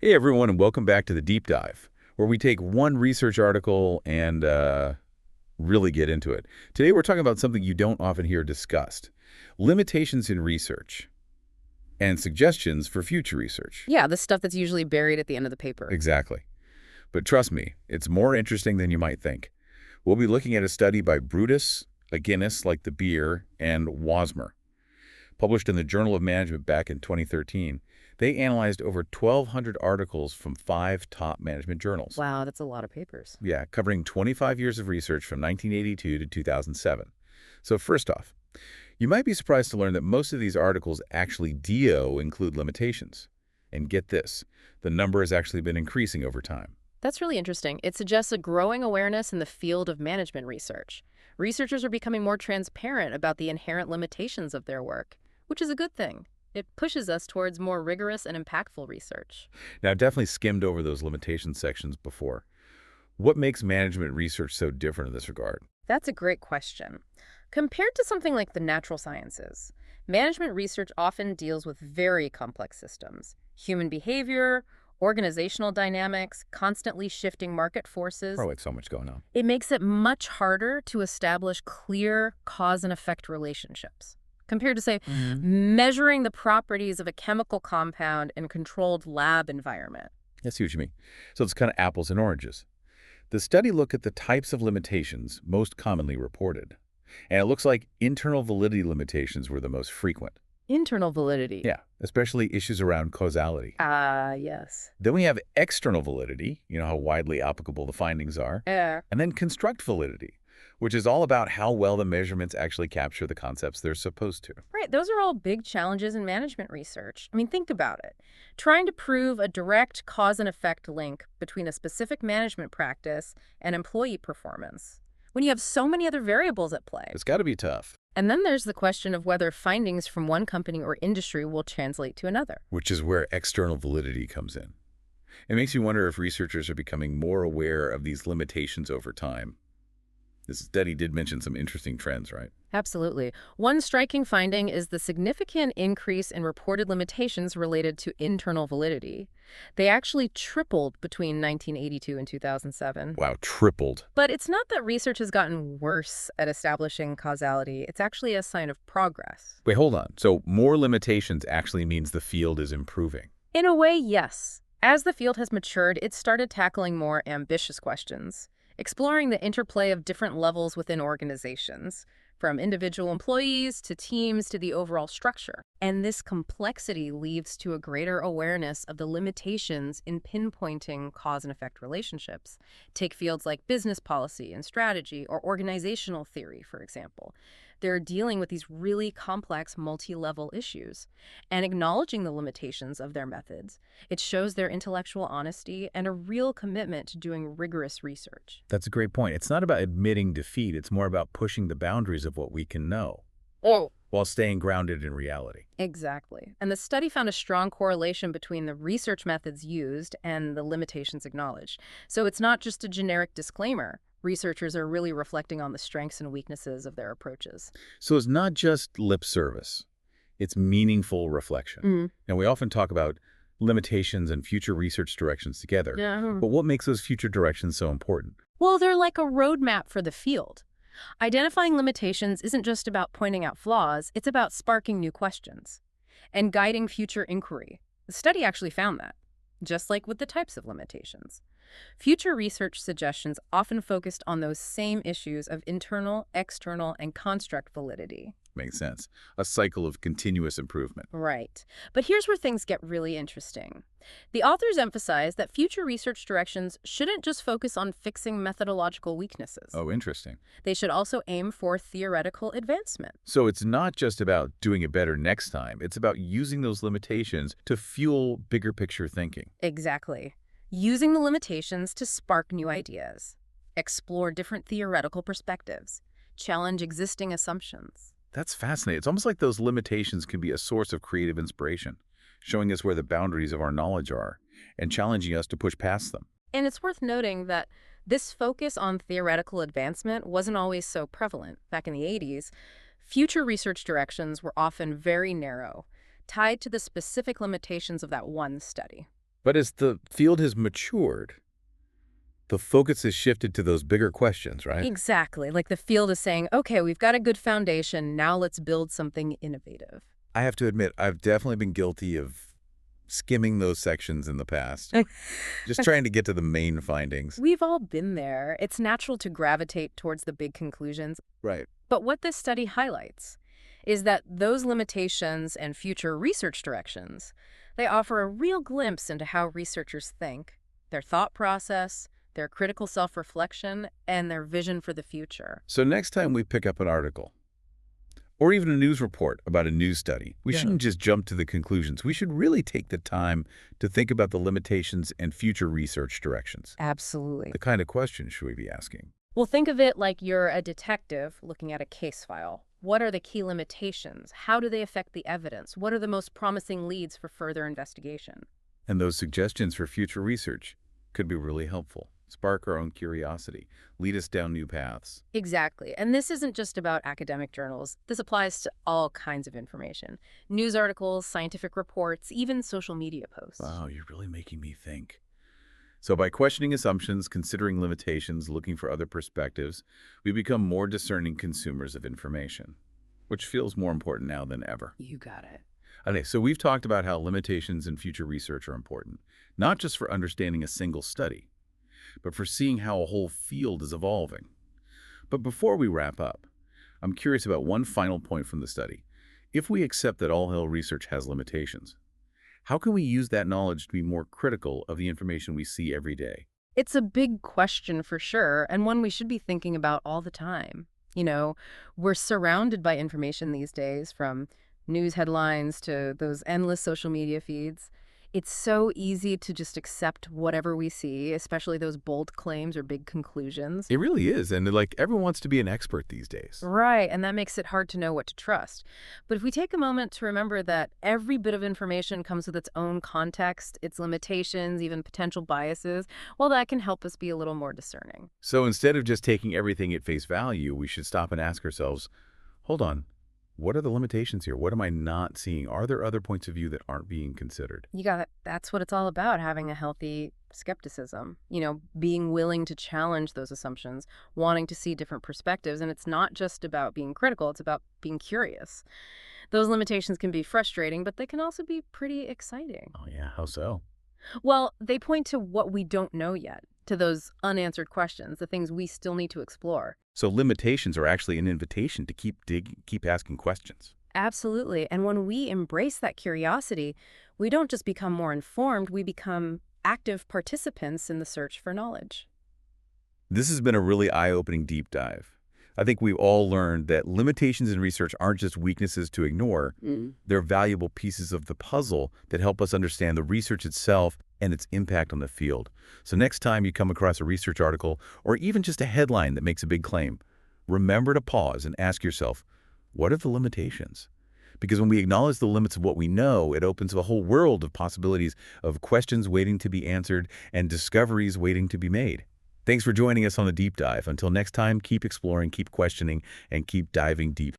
Hey everyone, and welcome back to the Deep Dive, where we take one research article and really get into it. Today we're talking about something you don't often hear discussed: limitations in research and suggestions for future research. Yeah, the stuff that's usually buried at the end of the paper. Exactly. But trust me, it's more interesting than you might think. We'll be looking at a study by Brutus, a Guinness like the beer, and Wasmer, published in the Journal of Management back in 2013. They analyzed over 1,200 articles from 5 top management journals. Wow, that's a lot of papers. Yeah, covering 25 years of research from 1982 to 2007. So first off, you might be surprised to learn that most of these articles actually include limitations. And get this, the number has actually been increasing over time. That's really interesting. It suggests a growing awareness in the field of management research. Researchers are becoming more transparent about the inherent limitations of their work, which is a good thing. It pushes us towards more rigorous and impactful research. Now, I've definitely skimmed over those limitations sections before. What makes management research so different in this regard? That's a great question. Compared to something like the natural sciences, management research often deals with very complex systems: human behavior, organizational dynamics, constantly shifting market forces. Probably so much going on. It makes it much harder to establish clear cause and effect relationships compared to, say, measuring the properties of a chemical compound in a controlled lab environment. I see what you mean. So it's kind of apples and oranges. The study looked at the types of limitations most commonly reported. And it looks like internal validity limitations were the most frequent. Internal validity. Yeah, especially issues around causality. Yes. Then we have external validity, how widely applicable the findings are. And then construct validity, which is all about how well the measurements actually capture the concepts they're supposed to. Right. Those are all big challenges in management research. I mean, think about it. Trying to prove a direct cause and effect link between a specific management practice and employee performance when you have so many other variables at play. It's got to be tough. And then there's the question of whether findings from one company or industry will translate to another. Which is where external validity comes in. It makes you wonder if researchers are becoming more aware of these limitations over time. This study did mention some interesting trends, right? Absolutely. One striking finding is the significant increase in reported limitations related to internal validity. They actually tripled between 1982 and 2007. Wow, tripled. But it's not that research has gotten worse at establishing causality. It's actually a sign of progress. Wait, hold on. So more limitations actually means the field is improving. In a way, yes. As the field has matured, it started tackling more ambitious questions, exploring the interplay of different levels within organizations, from individual employees to teams to the overall structure. And this complexity leads to a greater awareness of the limitations in pinpointing cause and effect relationships. Take fields like business policy and strategy or organizational theory, for example. They're dealing with these really complex multi-level issues, and acknowledging the limitations of their methods. It shows their intellectual honesty and a real commitment to doing rigorous research. That's a great point. It's not about admitting defeat. It's more about pushing the boundaries of what we can know. While staying grounded in reality. Exactly. And the study found a strong correlation between the research methods used and the limitations acknowledged. So it's not just a generic disclaimer. Researchers are really reflecting on the strengths and weaknesses of their approaches. So it's not just lip service. It's meaningful reflection. And we often talk about limitations and future research directions together. But what makes those future directions so important? Well, they're like a roadmap for the field. Identifying limitations isn't just about pointing out flaws, it's about sparking new questions and guiding future inquiry. The study actually found that, just like with the types of limitations. Future research suggestions often focused on those same issues of internal, external, and construct validity. Makes sense. A cycle of continuous improvement. Right. But here's where things get really interesting. The authors emphasize that future research directions shouldn't just focus on fixing methodological weaknesses. Oh, interesting. They should also aim for theoretical advancement. So it's not just about doing it better next time. It's about using those limitations to fuel bigger picture thinking. Exactly. Using the limitations to spark new ideas, explore different theoretical perspectives, challenge existing assumptions. That's fascinating. It's almost like those limitations can be a source of creative inspiration, showing us where the boundaries of our knowledge are and challenging us to push past them. And it's worth noting that this focus on theoretical advancement wasn't always so prevalent. Back in the 80s, future research directions were often very narrow, tied to the specific limitations of that one study. But as the field has matured, the focus has shifted to those bigger questions, right? Exactly. Like the field is saying, okay, we've got a good foundation. Now let's build something innovative. I have to admit, I've definitely been guilty of skimming those sections in the past, just trying to get to the main findings. We've all been there. It's natural to gravitate towards the big conclusions. Right. But what this study highlights is that those limitations and future research directions, they offer a real glimpse into how researchers think, their thought process, their critical self-reflection, and their vision for the future. So next time we pick up an article, or even a news report about a news study, we shouldn't just jump to the conclusions. We should really take the time to think about the limitations and future research directions. Absolutely. The kind of questions should we be asking? Well, think of it like you're a detective looking at a case file. What are the key limitations? How do they affect the evidence? What are the most promising leads for further investigation? And those suggestions for future research could be really helpful. Spark our own curiosity, lead us down new paths. Exactly. And this isn't just about academic journals. This applies to all kinds of information. News articles, scientific reports, even social media posts. Wow, you're really making me think. So by questioning assumptions, considering limitations, looking for other perspectives, we become more discerning consumers of information, which feels more important now than ever. You got it. Okay, so we've talked about how limitations in future research are important, not just for understanding a single study, but for seeing how a whole field is evolving. But before we wrap up, I'm curious about one final point from the study. If we accept that all health research has limitations, how can we use that knowledge to be more critical of the information we see every day? It's a big question for sure, and one we should be thinking about all the time. We're surrounded by information these days, from news headlines to those endless social media feeds. It's so easy to just accept whatever we see, especially those bold claims or big conclusions. It really is, and like everyone wants to be an expert these days. Right, and that makes it hard to know what to trust. But if we take a moment to remember that every bit of information comes with its own context, its limitations, even potential biases, well, that can help us be a little more discerning. So instead of just taking everything at face value, we should stop and ask ourselves, hold on, what are the limitations here? What am I not seeing? Are there other points of view that aren't being considered? You got it. That's what it's all about, having a healthy skepticism, being willing to challenge those assumptions, wanting to see different perspectives. And it's not just about being critical, it's about being curious. Those limitations can be frustrating, but they can also be pretty exciting. Oh yeah, how so? Well, they point to what we don't know yet, to those unanswered questions, the things we still need to explore. So limitations are actually an invitation to keep asking questions. Absolutely. And when we embrace that curiosity, we don't just become more informed, we become active participants in the search for knowledge. This has been a really eye-opening deep dive. I think we've all learned that limitations in research aren't just weaknesses to ignore. They're valuable pieces of the puzzle that help us understand the research itself and its impact on the field. So next time you come across a research article or even just a headline that makes a big claim, remember to pause and ask yourself, what are the limitations? Because when we acknowledge the limits of what we know, it opens a whole world of possibilities, of questions waiting to be answered and discoveries waiting to be made. Thanks for joining us on the deep dive. Until next time, keep exploring, keep questioning, and keep diving deep.